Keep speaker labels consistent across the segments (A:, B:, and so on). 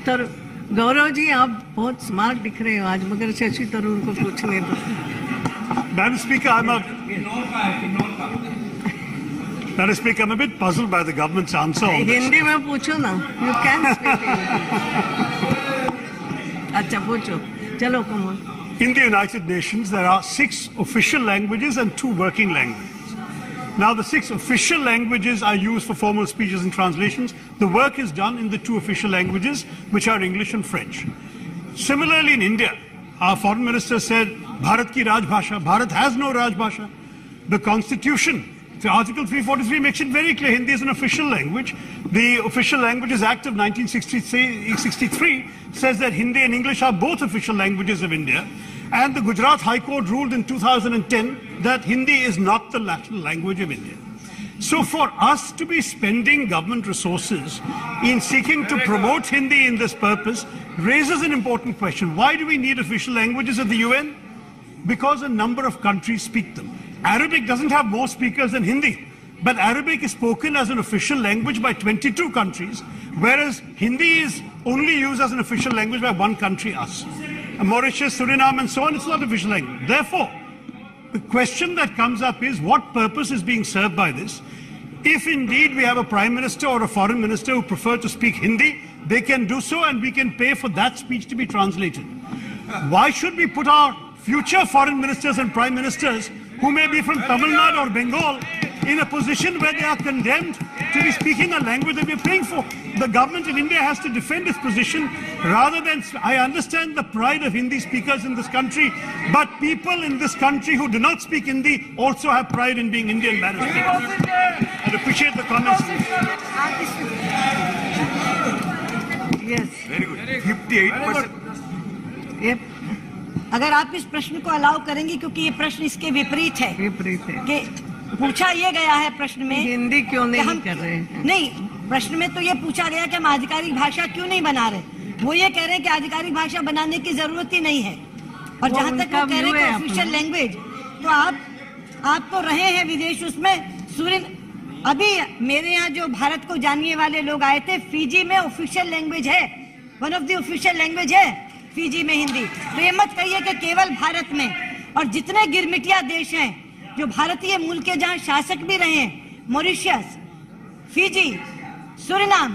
A: तर गौरव जी आप बहुत स्मार्ट दिख रहे हो आज, मगर शशि तरूर को पूछने दो।
B: Madam Speaker, Madam Speaker, I'm a bit puzzled by the government's answer on this.
A: Hindi में पूछो ना, you can speak अच्छा पूछो, चलो come on.
B: In the United Nations, there are 6 official languages and 2 working languages. Now, the 6 official languages are used for formal speeches and translations. The work is done in the 2 official languages, which are English and French. Similarly, in India, our foreign minister said, Bharat ki Rajbhasha. Bharat has no Rajbhasha. The Constitution, the Article 343 makes it very clear Hindi is an official language. The Official Languages Act of 1963 says that Hindi and English are both official languages of India. And the Gujarat High Court ruled in 2010 that Hindi is not the national language of India. So for us to be spending government resources in seeking to promote Hindi in this purpose raises an important question. Why do we need official languages at the UN? Because a number of countries speak them. Arabic doesn't have more speakers than Hindi, but Arabic is spoken as an official language by 22 countries, whereas Hindi is only used as an official language by 1 country, us. Mauritius, Suriname and so on, it's not official language. Therefore, the question that comes up is what purpose is being served by this? If indeed we have a Prime Minister or a Foreign Minister who prefer to speak Hindi, they can do so and we can pay for that speech to be translated. Why should we put our future Foreign Ministers and Prime Ministers who may be from Tamil Nadu or Bengal in a position where they are condemned to be speaking a language that we're paying for? The government of India has to defend its position rather than... I understand the pride of Hindi speakers in this country, but people in this country who do not speak Hindi also have pride in being Indian, Madam Speaker. I'd appreciate the comments.
A: Yes.
C: Very good. 58%.
A: Yep.
D: अगर आप इस प्रश्न को allow करेंगे, क्योंकि ये प्रश्न इसके विपरीत है कि पूछा ये गया है प्रश्न में
A: हिंदी क्यों नहीं कर रहे हैं?
D: नहीं, प्रश्न में तो ये पूछा गया कि हम आधिकारिक भाषा क्यों नहीं बना रहे। वो ये कह रहे हैं कि आधिकारिक भाषा बनाने की जरूरत ही नहीं है। और जहां तक वो कह रहे हैं ऑफिशियल लैंग्वेज, तो आप तो रहे हैं विदेश, उसमें अभी मेरे यहाँ जो भारत को जानने वाले लोग आए थे, फिजी में ऑफिशियल लैंग्वेज है, one of the official language है फिजी में हिंदी। तो ये मत कहिए कि केवल भारत में, और जितने गिरमिटिया देश हैं जो भारतीय मूल के, जहां शासक भी रहे हैं, Mauritius, Fiji, Suriname,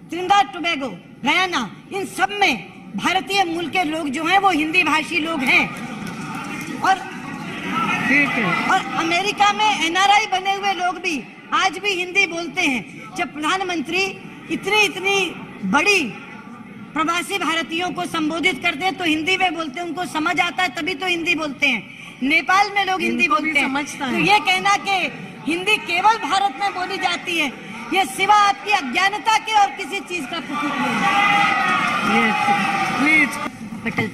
D: Trinidad Tobago, Guyana, इन सब में भारतीय मूल के लोग जो हैं वो हिंदी भाषी लोग हैं। और अमेरिका में एनआरआई बने हुए लोग भी आज भी हिंदी बोलते हैं। जब प्रधानमंत्री इतनी बड़ी प्रवासी भारतीयों को संबोधित करते हैं तो हिंदी में बोलते हैं, उनको समझ आता है तभी तो हिंदी बोलते हैं। नेपाल में लोग हिंदी बोलते हैं। तो ये कहना कि हिंदी केवल भारत में बोली जाती है, ये सिवा आपकी अज्ञानता के और किसी चीज का प्रतीक नहीं है।